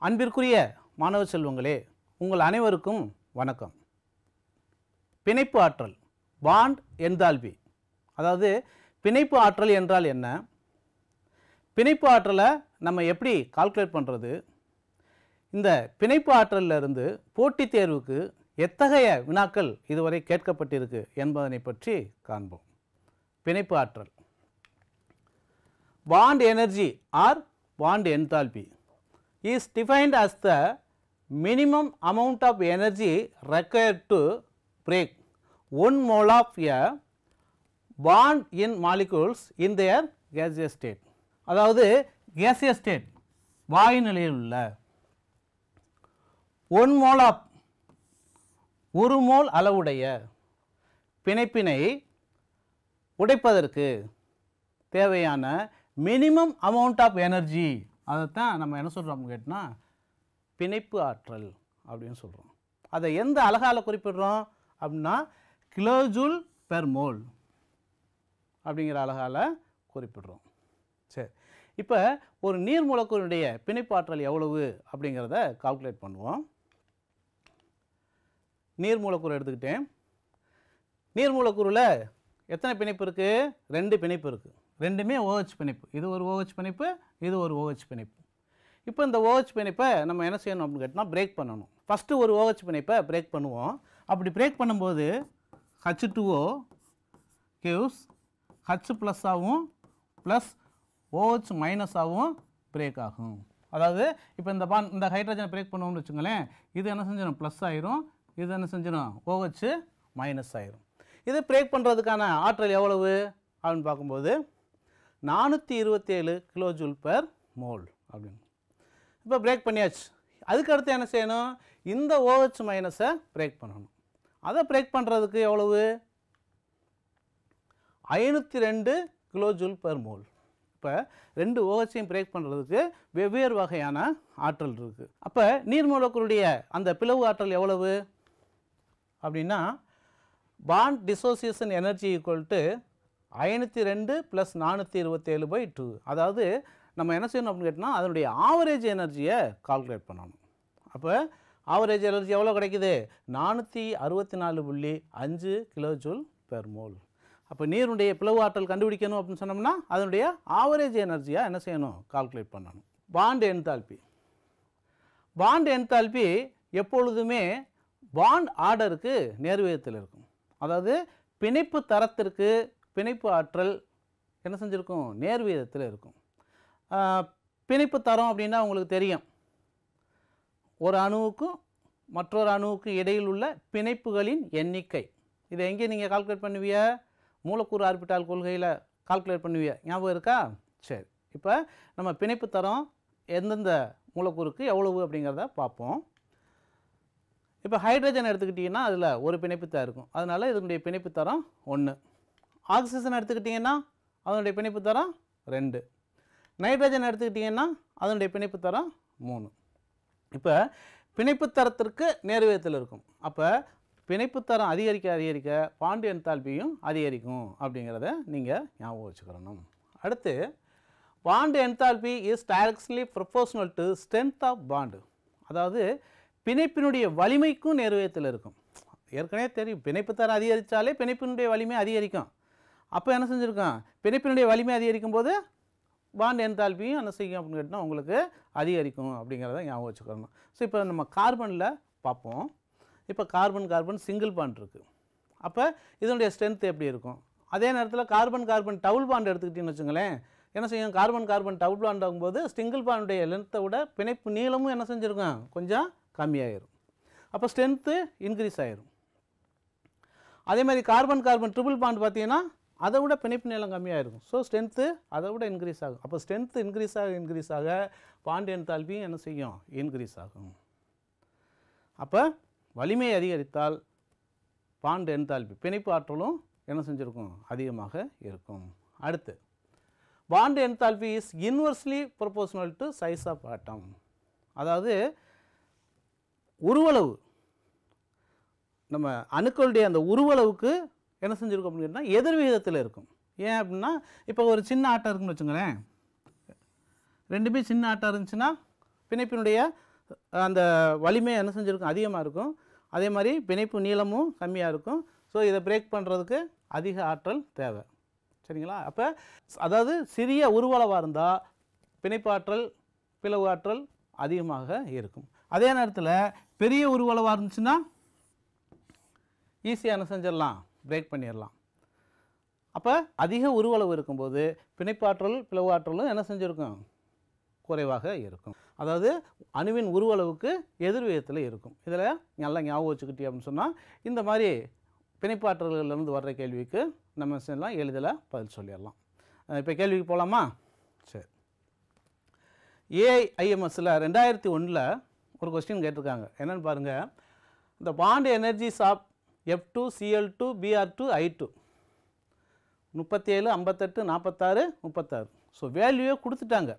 அன்பிற்குரிய மாணவ செல்வங்களே, உங்கள் அனைவருக்கும் வணக்கம். பிணைப்பு ஆற்றல் பாண்ட் என்தால்பி, அதாவது பிணைப்பு ஆற்றல் என்றால் என்ன, பிணைப்பு ஆற்றலை நம்ம எப்படி கால்குலேட் பண்ணுறது, இந்த பிணைப்பு ஆற்றலில் இருந்து போட்டித் தேர்வுக்கு எத்தகைய வினாக்கள் இதுவரை கேட்கப்பட்டிருக்கு என்பதனை பற்றி காண்போம். பிணைப்பு ஆற்றல் bond energy or bond enthalpy is defined as the minimum amount of energy required to break 1 mole of a bond in molecules in their gaseous state. அதாவது gaseous state வாயு நிலையில் உள்ள 1 mole of ஒரு மோல் அளவுடைய பிணைப்பினை உடைப்பதற்கு தேவையான minimum amount of energy, அதைத்தான் நம்ம என்ன சொல்கிறோம் கேட்டினா பிணைப்பு ஆற்றல் அப்படின்னு சொல்கிறோம். அதை எந்த அலகால் குறிப்பிடுறோம் அப்படின்னா கிலோஜூல் பெர் மோல் அப்படிங்கிற அலகால் குறிப்பிடுறோம். சரி, இப்போ ஒரு நீர் மூலக்கூறுடைய பிணைப்பு ஆற்றல் எவ்வளவு அப்படிங்கிறத கால்குலேட் பண்ணுவோம். நீர் மூலக்கூறு எடுத்துக்கிட்டேன். நீர் மூலக்கூறில் எத்தனை பிணைப்பு இருக்குது? 2 பிணைப்பு இருக்குது. ரெண்டுமே OH பிணைப்பு. இது ஒரு OH பிணைப்பு, இது ஒரு OH பிணைப்பு. இப்போ இந்த OH பிணைப்பை நம்ம என்ன செய்யணும் அப்படின்னு கேட்டால் பிரேக் பண்ணணும். ஃபஸ்ட்டு ஒரு OH பிணைப்பை பிரேக் பண்ணுவோம். அப்படி பிரேக் பண்ணும்போது H2O gives H ப்ளஸ்ஸாகவும் ப்ளஸ் OH மைனஸாகவும் பிரேக் ஆகும். அதாவது இப்போ இந்த ஹைட்ரஜனை பிரேக் பண்ணுவோம்னு வச்சுங்களேன், இது என்ன செஞ்சிடும் ப்ளஸ் ஆயிரும், இது என்ன செஞ்சிடும் OH மைனஸ் ஆயிரும். இது பிரேக் பண்ணுறதுக்கான ஆற்றல் எவ்வளவு அப்படின்னு பார்க்கும்போது 427 கிலோஜூல் பெர் மோல் அப்படின்னு. இப்போ பிரேக் பண்ணியாச்சு. அதுக்கு அடுத்து என்ன செய்யணும்? இந்த OH மைனஸை பிரேக் பண்ணணும். அதை பிரேக் பண்ணுறதுக்கு எவ்வளவு? 502 கிலோஜூல் பெர் மோல். இப்போ 2 OHையும் பிரேக் பண்ணுறதுக்கு வெவ்வேறு வகையான ஆற்றல் இருக்குது. அப்போ நீர் மூலக்கூறுடைய அந்த பிளவு ஆற்றல் எவ்வளவு அப்படின்னா bond dissociation energy equal to 502 + 427/2. அதாவது நம்ம என்ன செய்யணும் அப்படின்னு கேட்டால் அதனுடைய ஆவரேஜ் எனர்ஜியை கால்குலேட் பண்ணணும். அப்போ ஆவரேஜ் எனர்ஜி எவ்வளோ கிடைக்குது? 464.5 கிலோஜூல் பெர் மோல். அப்போ நீருடைய பிளவு ஆற்றல் கண்டுபிடிக்கணும் அப்படின்னு சொன்னோம்னா அதனுடைய ஆவரேஜ் எனர்ஜியாக என்ன செய்யணும்? கால்குலேட் பண்ணணும். Bond enthalpy. பாண்ட் என்தால்பி எப்பொழுதுமே பாண்ட் ஆர்டருக்கு நேர்விகிதத்தில் இருக்கும். அதாவது பிணைப்பு தரத்திற்கு பிணைப்பு ஆற்றல் என்ன செஞ்சுருக்கும்? நேர்விகிதத்தில் இருக்கும். பிணைப்பு தரம் அப்படின்னா உங்களுக்கு தெரியும், ஒரு அணுவுக்கும் மற்றொரு அணுவுக்கும் இடையில் உள்ள பிணைப்புகளின் எண்ணிக்கை. இதை எங்கே நீங்கள் கால்குலேட் பண்ணுவீங்க? மூலக்கூறு ஆர்பிட்டால் கொள்கையில் கால்குலேட் பண்ணுவீங்க. ஞாபகம் இருக்கா? சரி, இப்போ நம்ம பிணைப்பு தரம் எந்தெந்த மூலக்கூறுக்கு எவ்வளவு அப்படிங்கிறத பார்ப்போம். இப்போ ஹைட்ரஜன் எடுத்துக்கிட்டிங்கன்னா அதில் ஒரு பிணைப்பு தான் இருக்கும், அதனால் இதனுடைய பிணைப்பு தரம் 1. ஆக்சிஜன் எடுத்துக்கிட்டிங்கன்னா அதனுடைய பிணைப்பு தரம் 2. நைட்ரஜன் எடுத்துக்கிட்டிங்கன்னா அதனுடைய பிணைப்பு தரம் 3. இப்போ பிணைப்பு தரத்திற்கு நேர்விகிதத்தில் இருக்கும். அப்போ பிணைப்பு தரம் அதிகரிக்க அதிகரிக்க பாண்ட் என்தால்பியும் அதிகரிக்கும் அப்படிங்கிறத நீங்கள் ஞாபகம் வச்சுக்கிறணும். அடுத்து bond enthalpy is directly proportional to strength of bond. அதாவது பிணைப்பினுடைய வலிமைக்கும் நேர்விகிதத்தில் இருக்கும். ஏற்கனவே தெரியும், பிணைப்பு தரம் அதிகரித்தாலே பிணைப்பினுடைய வலிமை அதிகரிக்கும். அப்போ என்ன செஞ்சுருக்கோம்? பிணைப்பினுடைய வலிமை அதிகரிக்கும் போது பாண்ட் என்தால்பியும் என்ன செய்யும் அப்படின்னு கேட்டால் உங்களுக்கு அதிகரிக்கும் அப்படிங்கிறத ஞாபகம் வச்சுக்கணும். ஸோ இப்போ நம்ம கார்பனில் பார்ப்போம். இப்போ கார்பன் சிங்கிள் பாண்ட் இருக்குது. அப்போ இதனுடைய ஸ்ட்ரென்த் எப்படி இருக்கும்? அதே நேரத்தில் கார்பன் டபுள் பாண்ட் எடுத்துக்கிட்டிங்கன்னு வச்சுங்களேன், என்ன செய்யும்? கார்பன் டபுள் பாண்ட் ஆகும்போது சிங்கிள் பாண்டுடைய லென்த்தை விட பிணைப்பு நீளமும் என்ன செஞ்சுருக்கோம்? கொஞ்சம் கம்மியாயிரும். அப்போ ஸ்ட்ரென்த்து இன்க்ரீஸ் ஆகிரும். அதே மாதிரி கார்பன் ட்ரிபிள் பாண்ட் பார்த்தீங்கன்னா அதை விட பிணைப்பு நீளம் கம்மியாக இருக்கும். ஸோ ஸ்ட்ரென்த்து அதை விட இன்க்ரீஸ் ஆகும். அப்போ ஸ்ட்ரென்த்து இன்க்ரீஸ் ஆக பாண்ட் என்தால்பியும் என்ன செய்யும்? இன்க்ரீஸ் ஆகும். அப்போ வலிமை அதிகரித்தால் பாண்ட் என்தால்பி பிணைப்பு ஆற்றலும் என்ன செஞ்சுருக்கும்? அதிகமாக இருக்கும். அடுத்து bond enthalpy is inversely proportional to size of atom. அதாவது உருவளவு, நம்ம அணுக்களுடைய அந்த உருவளவுக்கு என்ன செஞ்சுருக்கோம் அப்படின்னா எதிர் விகிதத்தில் இருக்கும். ஏன் அப்படின்னா இப்போ ஒரு சின்ன ஆட்டம் இருக்குன்னு வச்சுங்களேன், ரெண்டுமே சின்ன ஆட்டம் இருந்துச்சுன்னா பிணைப்பினுடைய அந்த வலிமை என்ன செஞ்சுருக்கும், அதிகமாக இருக்கும். அதே மாதிரி பிணைப்பு நீளமும் கம்மியாக இருக்கும். ஸோ இதை பிரேக் பண்ணுறதுக்கு அதிக ஆற்றல் தேவை. சரிங்களா? அப்போ அதாவது சிறிய உருவளவாக இருந்தால் பிணைப்பு ஆற்றல், பிளவு ஆற்றல் அதிகமாக இருக்கும். அதே நேரத்தில் பெரிய உருவளவாக இருந்துச்சுன்னா ஈஸியாக என்ன செஞ்சிடலாம், பிரேக் பண்ணிடலாம். அப்போ அதிக உருவளவு இருக்கும்போது பிணைப்பாற்றல், பிளவு ஆற்றலும் என்ன செஞ்சுருக்கும், குறைவாக இருக்கும். அதாவது அணுவின் உருவளவுக்கு எதிர்விகிதத்தில் இருக்கும். இதில் நல்லா ஞாபகம் வச்சுக்கிட்டே அப்படின்னு சொன்னால் இந்த மாதிரி பிணைப்பாற்றல்களிலிருந்து வர்ற கேள்விக்கு நம்ம செய்யலாம், எளிதில் பதில் சொல்லிடலாம். இப்போ கேள்விக்கு போகலாமா? சரி. ஏஐஎம்எஸ்ஸில் 2001 ஒரு கொஸ்டின் கேட்டிருக்காங்க. என்னென்னு பாருங்கள். இந்த bond energies of F2 Cl2 Br2 I2 37 58 46 36. So வேல்யூவே கொடுத்துட்டாங்க.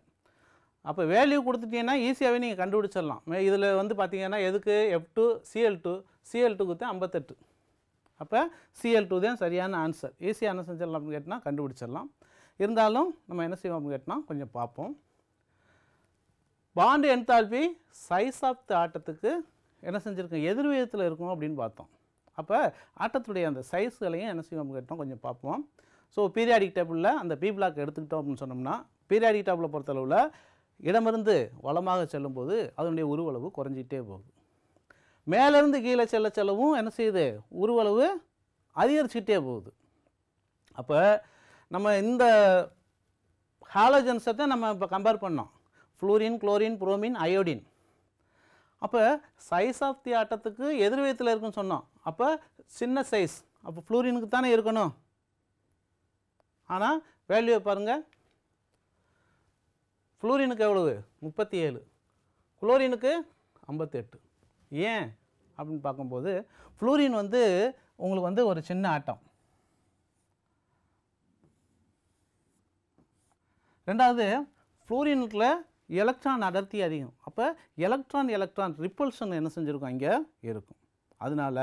அப்போ வேல்யூ கொடுத்துட்டீங்கன்னா ஈஸியாகவே நீங்கள் கண்டுபிடிச்சிடலாம். இதில் வந்து பார்த்தீங்கன்னா எதுக்கு F2 Cl2 தான் 58. அப்போ Cl2 தான் சரியான ஆன்சர். ஈஸியாக என்ன செஞ்சிடலாம் அப்படின்னு கேட்டால் கண்டுபிடிச்சிடலாம். இருந்தாலும் நம்ம என்ன செய்வோம் அப்படின்னு கேட்டால் கொஞ்சம் பார்ப்போம். Bond enthalpy size of the ஆட்டத்துக்கு என்ன செஞ்சுருக்கோம், எதிர்விகிதத்தில் இருக்கும் அப்படின்னு பார்த்தோம். அப்போ ஆட்டத்துடைய அந்த சைஸ்களையும் என்ன செய்வோம் அப்படின்னு கேட்டோம் கொஞ்சம் பார்ப்போம். ஸோ பீரியாடிக் டேபிளில் அந்த பி பிளாக் எடுத்துக்கிட்டோம் அப்படின்னு சொன்னோம்னா, பீரியாடிக் டேபிளை பொறுத்தளவில் இடமிருந்து வளமாக செல்லும்போது அதனுடைய உருவளவு குறைஞ்சிக்கிட்டே போகுது. மேலேருந்து கீழே செல்லவும் என்ன செய்யுது, உருவளவு அதிகரிச்சுக்கிட்டே போகுது. அப்போ நம்ம இந்த ஹாலோஜன்ஸை தான் நம்ம இப்போ கம்பேர் பண்ணோம். Fluorine, chlorine, bromine, iodine. அப்போ சைஸ் ஆஃப் தி ஆட்டத்துக்கு எதிர்விகிதத்தில் இருக்குன்னு சொன்னோம். அப்போ சின்ன சைஸ், அப்போ ஃப்ளூரினுக்கு தானே இருக்கணும். ஆனால் வேல்யூவை பாருங்கள். ஃப்ளூரினுக்கு எவ்வளவு, 37. குளோரினுக்கு 58. ஏன் அப்படின்னு பார்க்கும்போது ஃப்ளூரின் வந்து உங்களுக்கு வந்து ஒரு சின்ன ஆட்டம். ரெண்டாவது ஃப்ளூரினுக்குள்ள எலக்ட்ரான் அடர்த்தி அதிகம். அப்போ எலக்ட்ரான் ரிப்பல்ஷன் என்ன செஞ்சுருக்கும், இங்கே இருக்கும். அதனால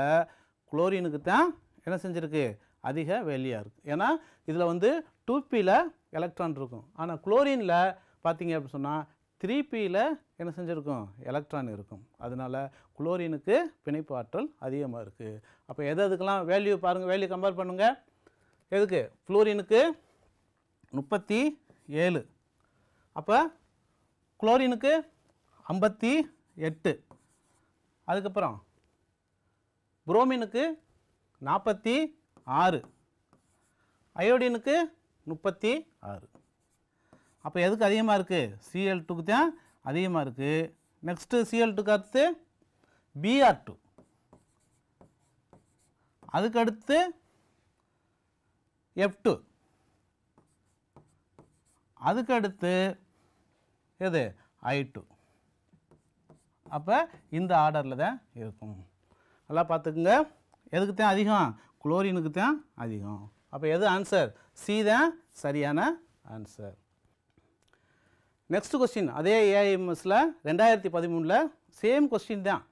குளோரினுக்கு தான் என்ன செஞ்சுருக்கு, அதிக வேல்யூவாக இருக்குது. ஏன்னா இதில் வந்து 2Pயில் எலக்ட்ரான் இருக்கும். ஆனால் குளோரினில் பார்த்தீங்க அப்படின்னு சொன்னால் 3Pயில் என்ன செஞ்சுருக்கும், எலக்ட்ரான் இருக்கும். அதனால் குளோரினுக்கு பிணைப்பு ஆற்றல் அதிகமாக இருக்குது. அப்போ எதுக்கெல்லாம் வேல்யூ பாருங்கள், வேல்யூ கம்பேர் பண்ணுங்கள். எதுக்கு, ஃப்ளூரினுக்கு 37, அப்போ குளோரினுக்கு 58, அதுக்கப்புறம் புரோமினுக்கு 46, அயோடினுக்கு 36. அப்போ எதுக்கு அதிகமாக இருக்குது, Cl2க்கு தான் அதிகமாக இருக்குது. நெக்ஸ்ட்டு Cl2க்கு அடுத்து Br2, அதுக்கு அடுத்து F2, அதுக்கு அடுத்து எது, I2. அப்போ இந்த ஆர்டரில் தான் இருக்கும். நல்லா பார்த்துக்குங்க. எதுக்கு தான் அதிகம், குளோரினுக்கு தான் அதிகம். அப்போ எது ஆன்சர், சி தான் சரியான ஆன்சர். நெக்ஸ்ட் கொஸ்டின் அதே ஏஐஎம்எஸில் 2013 சேம் கொஸ்டின் தான்.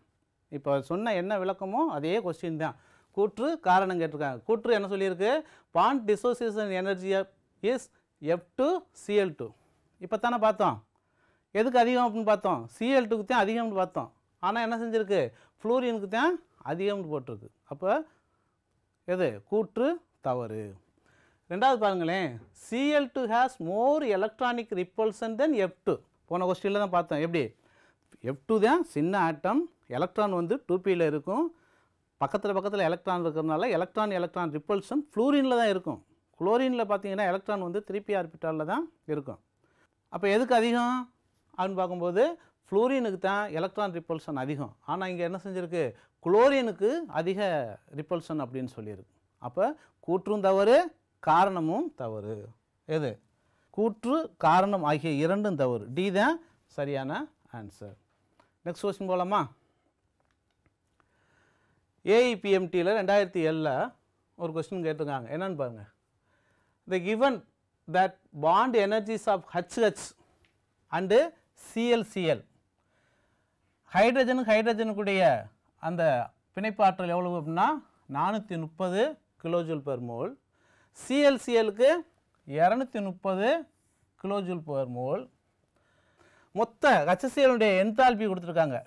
இப்போ சொன்ன என்ன விளக்கமோ அதே கொஸ்டின் தான். கூற்று காரணம் கேட்டிருக்காங்க. கூற்று என்ன சொல்லியிருக்கு, bond dissociation energy is F2 Cl2. இப்போ தானே பார்த்தோம் எதுக்கு அதிகம் அப்படின்னு பார்த்தோம், Cl2க்கு தான் அதிகம்னு பார்த்தோம். ஆனால் என்ன செஞ்சுருக்கு, ஃப்ளூரினுக்கு தான் அதிகம்னு போட்டிருக்கு. அப்போ எது, கூற்று தவறு. ரெண்டாவது பாருங்களேன், Cl2 has more electronic repulsion then F2. போன கொஸ்டினில் தான் பார்த்தோம். எப்படி, F2 தான் சின்ன ஆட்டம், எலக்ட்ரான் வந்து 2Pயில் இருக்கும். பக்கத்தில் எலக்ட்ரான் இருக்கிறதுனால எலக்ட்ரான் ரிப்பல்சன் ஃப்ளூரினில் தான் இருக்கும். குளோரினில் பார்த்தீங்கன்னா எலக்ட்ரான் வந்து 3p ஆர்பிட்டாலில் தான் இருக்கும். அப்போ எதுக்கு அதிகம் அப்படின்னு பார்க்கும்போது ஃப்ளூரினுக்கு தான் எலக்ட்ரான் ரிப்பல்சன் அதிகம். ஆனால் இங்கே என்ன செஞ்சுருக்கு, குளோரினுக்கு அதிக ரிப்பல்சன் அப்படின்னு சொல்லியிருக்கு. அப்போ கூற்றும் தவறு, காரணமும் தவறு. எது, கூற்று காரணம் ஆகிய இரண்டும் தவறு. டி தான் சரியான ஆன்சர். நெக்ஸ்ட் கொஸ்டின் போகலாமா. ஏஐபிஎம்டியில் 2007 ஒரு கொஸ்டின் கேட்டிருக்காங்க. என்னன்னு பாருங்கள். The given that bond energies of HH and ClCl, ஹைட்ரஜனுக்குடைய அந்த பிணைப்பு ஆற்றல் எவ்வளவு அப்படின்னா 430 kJ/mol, ClClக்கு 230 kJ/mol. மொத்த HCl என்தால்பி கொடுத்துருக்காங்க.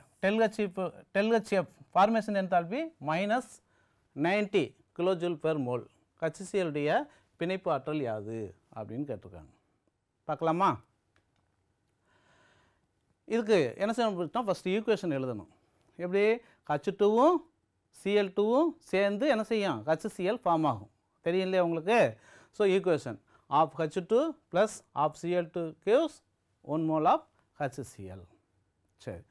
Del H f formation enthalpy -90 kilojoule per mole. HCl பிணைப்பு ஆற்றல் யாது அப்படின்னு கேட்டிருக்காங்க. பார்க்கலாமா? இதுக்கு என்ன செய்யணும்? ஃபஸ்ட்டு ஈக்குவேஷன் எழுதணும். எப்படி? H2வும் Cl2வும் சேர்ந்து என்ன செய்யும்? HCl ஃபார்ம் ஆகும். தெரியும் இல்லையா உங்களுக்கு? So equation of H2 plus of Cl2 gives 1 mole of HCl. சரி,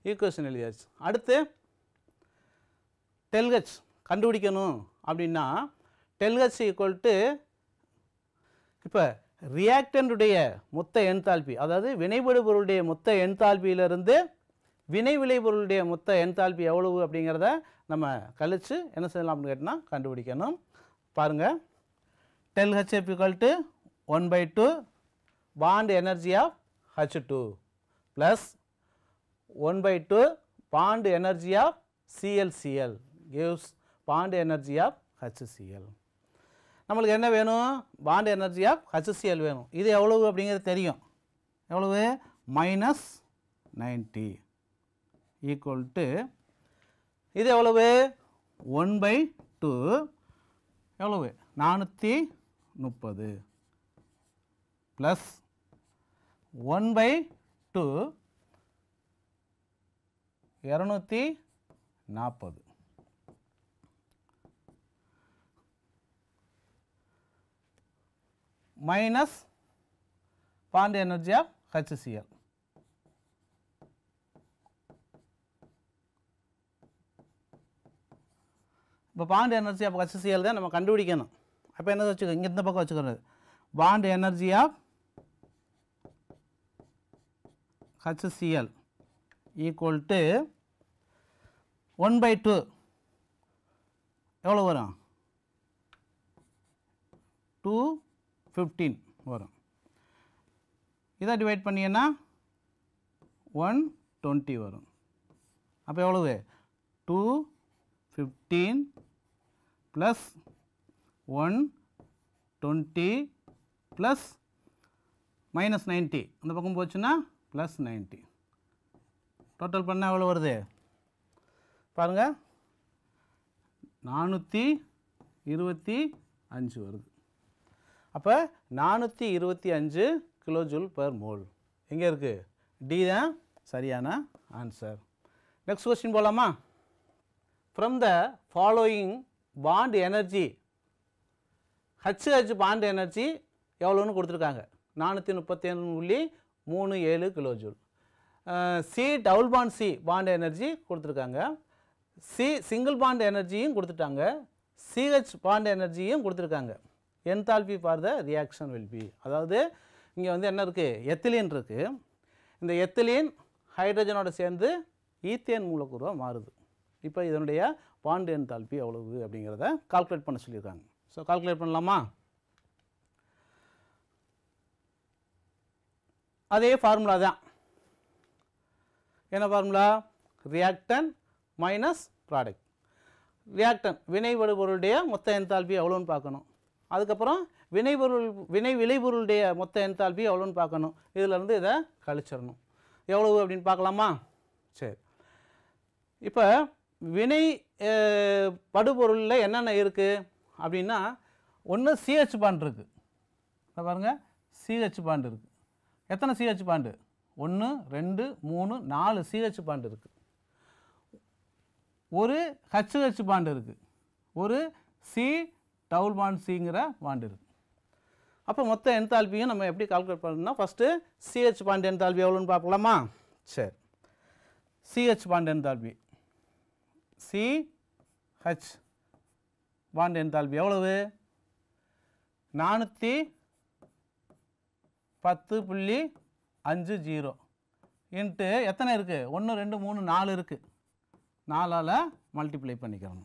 ஈக்குவேஷன் எழுதியாச்சு. அடுத்து டெல்ஹெச் கண்டுபிடிக்கணும் அப்படின்னா டெல்ஹெச் ஈக்குவல் டு இப்போ ரியாக்டன்டுடைய மொத்த என்தால்பி, அதாவது வினைபடுபொருளுடைய மொத்த என்தால்பியிலிருந்து வினை விளைபொருளுடைய மொத்த என்தால்பி எவ்வளவு அப்படிங்கிறத நம்ம கழித்து என்ன செய்யலாம் அப்படின்னு கேட்டால் கண்டுபிடிக்கணும். பாருங்கள், del H f equal to 1/2 bond energy of H2 plus 1/2 bond energy of ClCl gives bond energy of HCl. நம்மளுக்கு என்ன வேணும்? பாண்ட் எனர்ஜி ஆஃப் HCl வேணும். இது எவ்வளவு அப்படிங்கிறது தெரியும். எவ்வளவு? -90 ஈக்குவல் டு இது எவ்வளவு? 1/2 எவ்வளவு? 430 plus 1/2 240 minus bond energy of HCl. இப்போ பாண்ட் எனர்ஜி ஆஃப் HCl தான் நம்ம கண்டுபிடிக்கணும். அப்போ என்ன வச்சுக்கோ, இங்கே இந்த பக்கம் வச்சுக்கிறது bond energy of HCl equal to 1/2 எவ்வளோ வரும்? 215 வரும். இதை டிவைட் பண்ணிங்கன்னா 120 வரும். அப்போ எவ்வளவு? 215 ப்ளஸ் 120 ப்ளஸ் -90 அந்த பக்கம் போச்சுன்னா +90. டோட்டல் பண்ணால் எவ்வளோ வருது பாருங்கள், 425 வருது. அப்போ 425 கிலோஜூல் பெர் மோல் எங்கே இருக்குது? டி தான் சரியான ஆன்சர். நெக்ஸ்ட் கொஸ்டின் போகலாமா? From the following bond energy HH bond energy எவ்வளோன்னு கொடுத்துருக்காங்க? 437.37 kilojoule. C double bond C bond energy கொடுத்துருக்காங்க. சி சிங்கிள் பாண்ட் எனர்ஜியும் கொடுத்துட்டாங்க. சிஹெச் பாண்ட் எனர்ஜியும் கொடுத்துருக்காங்க. Enthalpy for the reaction will be, அதாவது இங்கே வந்து என்ன இருக்குது? எத்திலீன் இருக்குது. இந்த எத்திலீன் ஹைட்ரஜனோட சேர்ந்து ஈத்தேன் மூலக்கூறாக மாறுது. இப்போ இதனுடைய பாண்ட் என்தால்பி எவ்வளவு அப்படிங்கிறத கால்குலேட் பண்ண சொல்லியிருக்காங்க. ஸோ கால்குலேட் பண்ணலாமா? அதே ஃபார்முலா தான். என்ன formula? Reactant minus product. Reactant வினைபடுபொருளுடைய மொத்த என்தால்பி எவ்வளோன்னு பார்க்கணும். அதுக்கப்புறம் வினை விளைபொருளுடைய மொத்த என்தால்பி எவ்வளோன்னு பார்க்கணும். இதிலேருந்து இதை கழிச்சிடணும். எவ்வளவு அப்படின்னு பார்க்கலாமா? சரி, இப்போ வினை படுபொருளில் என்னென்ன இருக்குது அப்படின்னா, ஒன்று சிஹெச் பாண்ட் இருக்குது. பாருங்கள், சிஹெச் பாண்ட் இருக்குது. எத்தனை சிஹெச் பாண்டு? 1 2 3 4 சிஹெச் பாண்ட் இருக்குது. ஒரு ஹச்ஹெச் பாண்ட் இருக்குது. ஒரு சி டபுள் பாண்ட் சிங்கிற பாண்ட் இருக்குது. அப்போ மொத்த என்தால்பியும் நம்ம எப்படி கால்குலேட் பண்ணணும்னா, ஃபஸ்ட்டு சிஹெச் பாண்ட் என்தால்பி எவ்வளோன்னு பார்க்கலாமா? சரி, CH bond enthalpy CH bond enthalpy எவ்வளவு? 410.50 இன்ட்டு எத்தனை இருக்குது? 1 2 3 4 இருக்குது. 4ஆல் மல்டிப்ளை பண்ணிக்கிறோம்.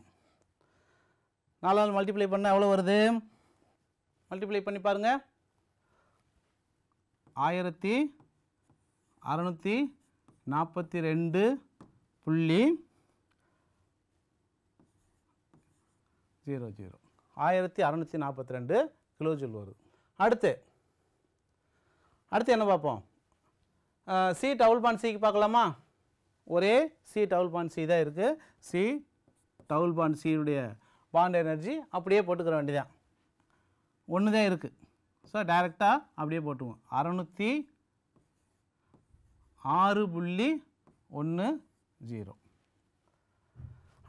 4ஆல் மல்டிப்ளை பண்ணால் எவ்வளோ வருது? மல்டிப்ளை பண்ணி பாருங்கள். 1642.00 1642 கிலோஜூல் வருது. அடுத்து என்ன பார்ப்போம்? சி டபுள் பாண்ட் சிக்கு பார்க்கலாமா? ஒரே சி டபுள் பாண்ட் சி தான் இருக்குது. சி டபுள் பாண்ட் சியுடைய பாண்ட் எனர்ஜி அப்படியே போட்டுக்கிற வேண்டியதான். ஒன்று தான் இருக்குது. ஸோ டைரெக்டாக அப்படியே போட்டுவோம். 606.10.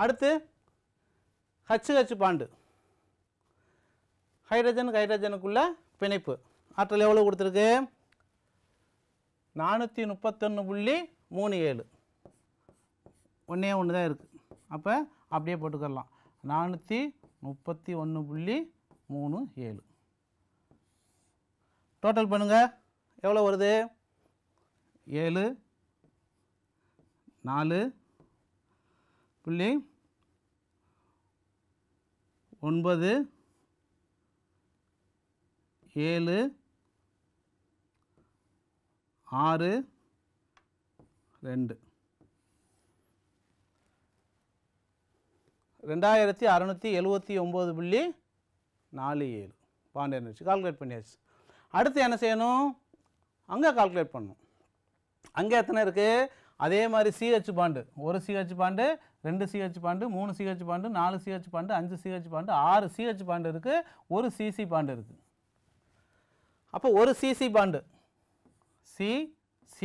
அடுத்து HH பாண்டு, ஹைட்ரஜனுக்கு ஹைட்ரஜனுக்குள்ள பிணைப்பு ஆற்றல் எவ்வளோ கொடுத்துருக்கு? 431.37. ஒன்றே ஒன்று தான் இருக்குது. அப்போ அப்படியே போட்டுக்கலாம். 431.37. டோட்டல் பண்ணுங்கள், எவ்வளோ வருது? 7 4.9 7 6 2 2679.47 பாண்ட் எனர்ஜி கால்குலேட் பண்ணியாச்சு. அடுத்து என்ன செய்யணும்? அங்கே கால்குலேட் பண்ணணும். அங்கே எத்தனை இருக்குது? அதே மாதிரி CH பாண்டு, ஒரு CH bond, 2 CH bond, 3 CH bond, 4 CH bond, 5 CH bond, 6 CH bond இருக்குது, ஒரு CC பாண்டு இருக்குது. அப்போ ஒரு CC பாண்டு CC,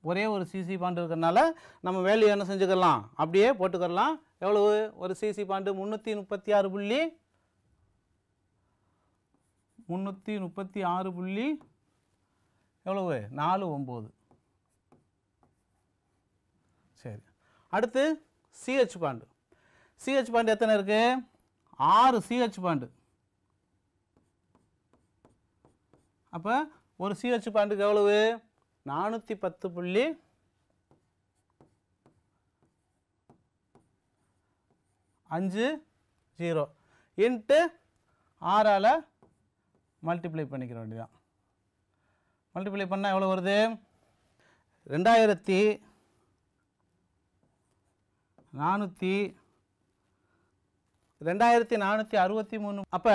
ஒரே ஒரு CC பாண்டு இருக்கிறதுனால நம்ம வேல்யூ என்ன செஞ்சுக்கலாம்? அப்படியே போட்டுக்கலாம். எவ்வளவு? ஒரு CC பாண்டு 336 எவ்வளவு? 49. சரி, அடுத்து CH பாண்டு. CH பாண்டு எத்தனை இருக்கு? 6 CH பாண்டு. அப்போ ஒரு CH பாண்டுக்கு எவ்வளவு? 410.50 இன்ட்டு 6ஆல் மல்டிப்ளை பண்ணிக்கிற வேண்டியதான். மல்டிப்ளை பண்ணால் எவ்வளோ வருது? 2463. அப்போ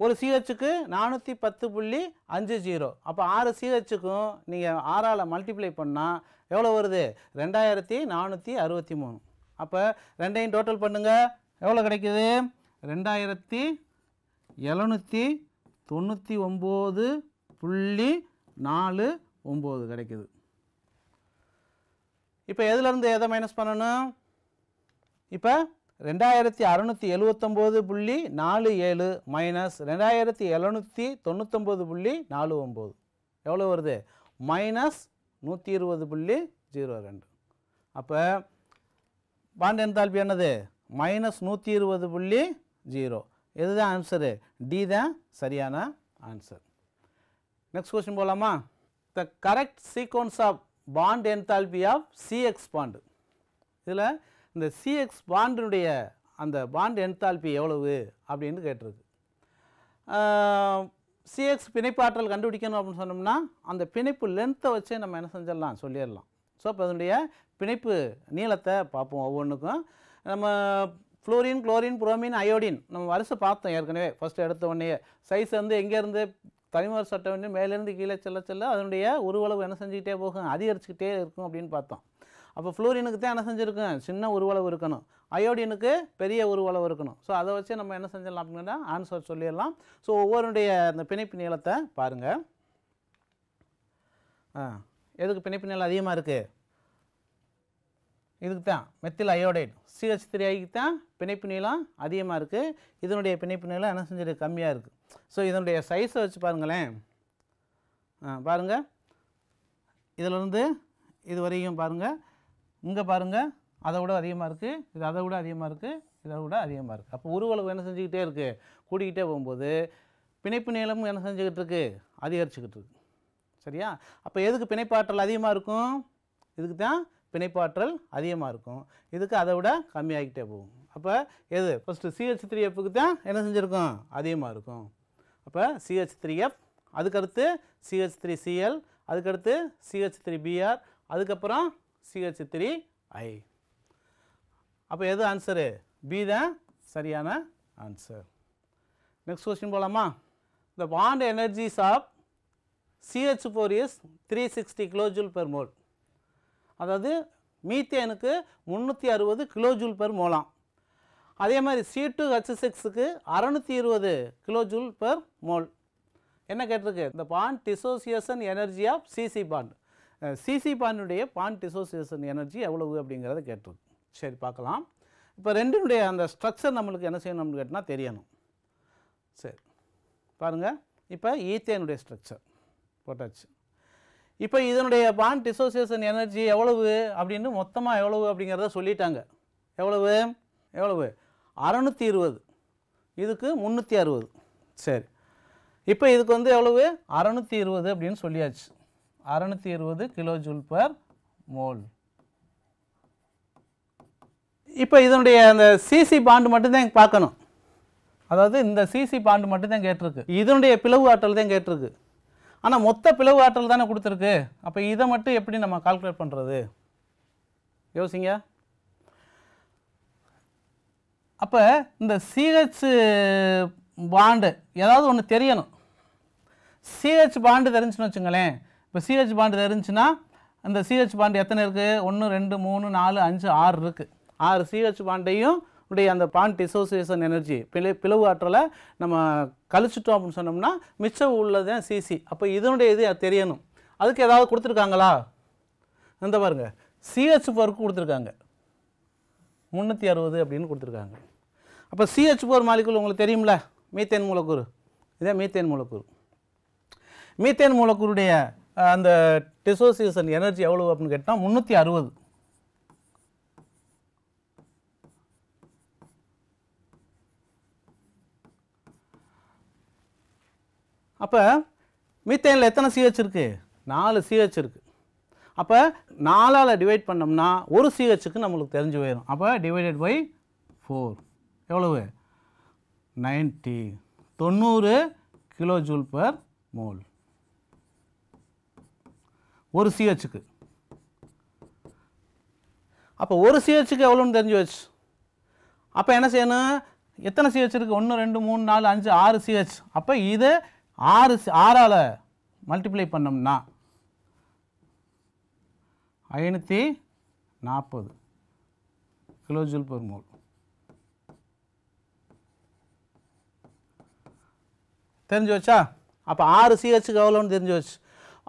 ஒரு CHக்கு 410.50. அப்போ 6 CHக்கும் நீங்கள் 6ஆல் மல்டிப்ளை பண்ணால் எவ்வளோ வருது? 2463. அப்போ ரெண்டையும் டோட்டல் பண்ணுங்கள், எவ்வளோ கிடைக்குது? 2799.49 கிடைக்குது. இப்போ எதுலேருந்து எதை மைனஸ் பண்ணணும்? இப்போ 2679.47 மைனஸ் 2799.49 எவ்வளோ வருது? மைனஸ் 120.02. அப்போ பாண்ட் என்தால்பி என்னது? மைனஸ் 120.0. இதுதான் ஆன்சரு. டி தான் சரியான ஆன்சர். நெக்ஸ்ட் கொஸ்டின் போகலாமா? The correct sequence of bond enthalpy of CX bond. இதில் இந்த CX பாண்டினுடைய அந்த பாண்ட் என்தால்பி எவ்வளவு அப்படின்னு கேட்டிருக்கு. CX பிணைப்பு ஆற்றல் கண்டுபிடிக்கணும் அப்படின்னு சொன்னோம்னா அந்த பிணைப்பு லென்த்தை வச்சே நம்ம என்ன செஞ்சிடலாம், சொல்லிடலாம். ஸோ இப்போ அதனுடைய பிணைப்பு நீளத்தை பார்ப்போம். ஒவ்வொன்றுக்கும் நம்ம ஃப்ளோரின், குளோரின், புரோமின், அயோடின் நம்ம வரிசை பார்த்தோம் ஏற்கனவே. ஃபஸ்ட்டு எடுத்த உடனே சைஸ் வந்து எங்கேருந்து தனிமர் சட்டம் வந்து மேலேருந்து கீழே செல்ல செல்ல அதனுடைய உருவளவு என்ன செஞ்சுக்கிட்டே போகும், அதிகரிச்சுக்கிட்டே இருக்கும் அப்படின்னு பார்த்தோம். அப்போ ஃப்ளோரினுக்கு தான் என்ன செஞ்சுருக்கும், சின்ன உருவளவு இருக்கணும். அயோடினுக்கு பெரிய உருவளவு இருக்கணும். ஸோ அதை வச்சு நம்ம என்ன செஞ்சிடலாம் அப்படின்னா ஆன்சர் சொல்லிடலாம். ஸோ ஒவ்வொருடைய அந்த பிணைப்பு நீளத்தை பாருங்கள். எதுக்கு பிணைப்பு நீளம் அதிகமாக இருக்குது? இதுக்கு தான் மெத்தில் அயோடைடு CH3ஐக்கு தான் பிணைப்பு நீளம் அதிகமாக இருக்குது. இதனுடைய பிணைப்பு நீளம் என்ன செஞ்சிருக்கு, கம்மியாக இருக்குது. ஸோ இதனுடைய சைஸை வச்சு பாருங்களேன். பாருங்கள், இதிலிருந்து இது வரைக்கும் பாருங்கள். இங்கே பாருங்கள், அதை விட அதிகமாக இருக்குது, இது அதை விட அதிகமாக இருக்குது, இதை விட அதிகமாக இருக்குது. அப்போ உருவளவு என்ன செஞ்சுக்கிட்டே இருக்குது, கூட்டிக்கிட்டே போகும்போது பிணைப்பு நீளமும் என்ன செஞ்சுக்கிட்டு இருக்குது, அதிகரிச்சுக்கிட்டு இருக்குது. சரியா? அப்போ எதுக்கு பிணைப்பாற்றல் அதிகமாக இருக்கும்? இதுக்கு தான் பிணைப்பாற்றல் அதிகமாக இருக்கும். இதுக்கு அதை விட கம்மியாகிக்கிட்டே போகும். அப்போ எது ஃபஸ்ட்டு CH3Fக்கு தான் என்ன செஞ்சுருக்கும், அதிகமாக இருக்கும். அப்போ CH3F, அதுக்கடுத்து CH3Cl, அதுக்கடுத்து CH3Br, அதுக்கப்புறம் CH3I. அப்போ எது ஆன்சரு? பி தான் சரியான ஆன்சர். நெக்ஸ்ட் கொஸ்டின் போகலாமா? The bond energies of CH4 is 360 kilojoule per mole. அதாவது மீத்தேனுக்கு 360 கிலோஜூல் பெர் மோலாம். அதே மாதிரி C2H6க்கு 620 கிலோஜூல் பெர் மோல். என்ன கேட்டிருக்கு? இந்த bond dissociation energy of C C bond. C C பாண்டுடைய பாண்ட் டிசோசியேஷன் எனர்ஜி எவ்வளவு அப்படிங்கிறத கேட்டிருக்கு. சரி பார்க்கலாம். இப்போ ரெண்டினுடைய அந்த ஸ்ட்ரக்சர் நம்மளுக்கு என்ன செய்யணும்னு கேட்டால் தெரியணும். சரி பாருங்கள், இப்போ ஈத்தேனுடைய ஸ்ட்ரக்சர் போட்டாச்சு. இப்போ இதனுடைய பாண்ட் டிசோசியேஷன் எனர்ஜி எவ்வளவு அப்படின்னு மொத்தமாக எவ்வளவு அப்படிங்கிறத சொல்லிட்டாங்க. எவ்வளவு 620, இதுக்கு 360. சரி, இப்போ இதுக்கு வந்து எவ்வளவு 620 அப்படின்னு சொல்லியாச்சு. 620 கிலோஜூல் பெர் மோல். இப்போ இதனுடைய அந்த சிசி பாண்டு மட்டும்தான் பார்க்கணும். அதாவது இந்த சிசி பாண்டு மட்டும்தான் கேட்டிருக்கு. இதனுடைய பிளவு ஆற்றல் தான் கேட்டிருக்கு. ஆனால் மொத்த பிளவு ஆற்றல் தானே கொடுத்துருக்கு. அப்போ இதை மட்டும் எப்படி நம்ம கால்குலேட் பண்ணுறது? யோசிங்க. அப்போ இந்த சிஹெச் பாண்டு ஏதாவது ஒன்று தெரியணும். சிஹெச் பாண்டு தெரிஞ்சுன்னு வச்சுங்களேன். இப்போ சிஹெச் பாண்டு தெரிஞ்சுன்னா அந்த சிஹெச் பாண்டு எத்தனை இருக்குது? 1 2 3 4 5 6 இருக்குது. 6 சிஹெச் பாண்டையும் உடைய அந்த பாண்ட் டிசோசியேஷன் எனர்ஜி பிளவு ஆற்றலை நம்ம கழிச்சிட்டோம் அப்படின்னு சொன்னோம்னா மிச்சம் உள்ளது தான் சிசி. அப்போ இதனுடைய இது தெரியணும். அதுக்கு ஏதாவது கொடுத்துருக்காங்களா? இந்த பாருங்க, CH4க்கு கொடுத்துருக்காங்க 360 அப்படின்னு கொடுத்துருக்காங்க. அப்போ CH4 மாலிகுல் உங்களுக்கு தெரியும்ல, மீத்தேன் மூலக்கூறு. இதே மீத்தேன் மூலக்கூறு. மீத்தேன் மூலக்கூறுடைய அந்த டிசோசியேஷன் எனர்ஜி எவ்வளவு அப்படின்னு கேட்டால் 360. அப்போ மீத்தேனில் எத்தனை CH இருக்குது? 4 CH இருக்குது. அப்போ 4ஆல் டிவைட் பண்ணோம்னா ஒரு CHக்கு நம்மளுக்கு தெரிஞ்சு போயிடும். அப்போ டிவைடட் பை 4 எவ்வளவு? 90 கிலோஜூல் பெர் மோல் ஒரு CHக்கு. அப்போ ஒரு CHக்கு எவ்வளோன்னு தெரிஞ்சு வச்சு. அப்போ என்ன செய்யணும்? எத்தனை CH இருக்குது? 1 2 3 4 5 6 CH. அப்போ இது 6ஆல் மல்டிப்ளை பண்ணோம்னா 540 கிலோஜூல் பெர் மோல். தெரிஞ்சு வச்சா? அப்போ 6 CHக்கு எவ்வளோன்னு தெரிஞ்சு வச்சு.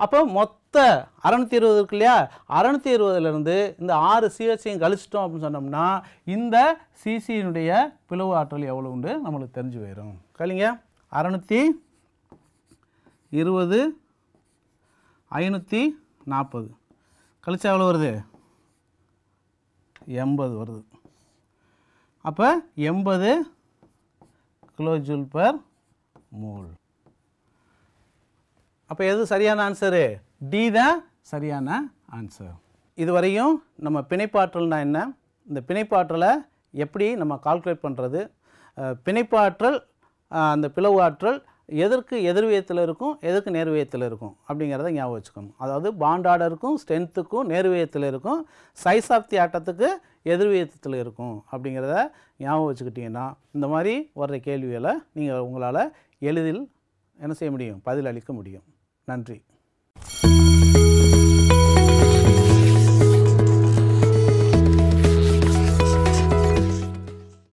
அப்போ மொத்த 620 இருக்கு இல்லையா? 620லேருந்து இந்த 6 CHையும் கழிச்சிட்டோம் அப்படின்னு சொன்னோம்னா இந்த சிசியினுடைய பிளவு ஆற்றல் எவ்வளோ உண்டு நம்மளுக்கு தெரிஞ்சு போயிடும். கழிங்க, 620 540 கழிச்சா எவ்வளோ வருது? 80 வருது. அப்போ 80 கிலோஜூல் பெர் மோல். அப்போ எது சரியான ஆன்சரு? டி தான் சரியான ஆன்சர். இதுவரையும் நம்ம பிணைப்பாற்றல்னா என்ன, இந்த பிணைப்பாற்றலை எப்படி நம்ம கால்குலேட் பண்ணுறது, பிணைப்பாற்றல் அந்த பிளவு ஆற்றல் எதற்கு எதிர்வியத்தில் இருக்கும், எதற்கு நேர்வியத்தில் இருக்கும் அப்படிங்கிறத ஞாபகம் வச்சுக்கணும். அதாவது பாண்ட் ஆர்டருக்கும் ஸ்ட்ரென்த்துக்கும் நேர்வியத்தில் இருக்கும், சைஸ் ஆஃப் தி ஆட்டத்துக்கு எதிர்வியத்தில் இருக்கும் அப்படிங்கிறத ஞாபகம் வச்சுக்கிட்டிங்கன்னா இந்த மாதிரி வர்ற கேள்விகளை நீங்கள் உங்களால் எளிதில் என்ன செய்ய முடியும்? பதில் அளிக்க முடியும். நன்றி.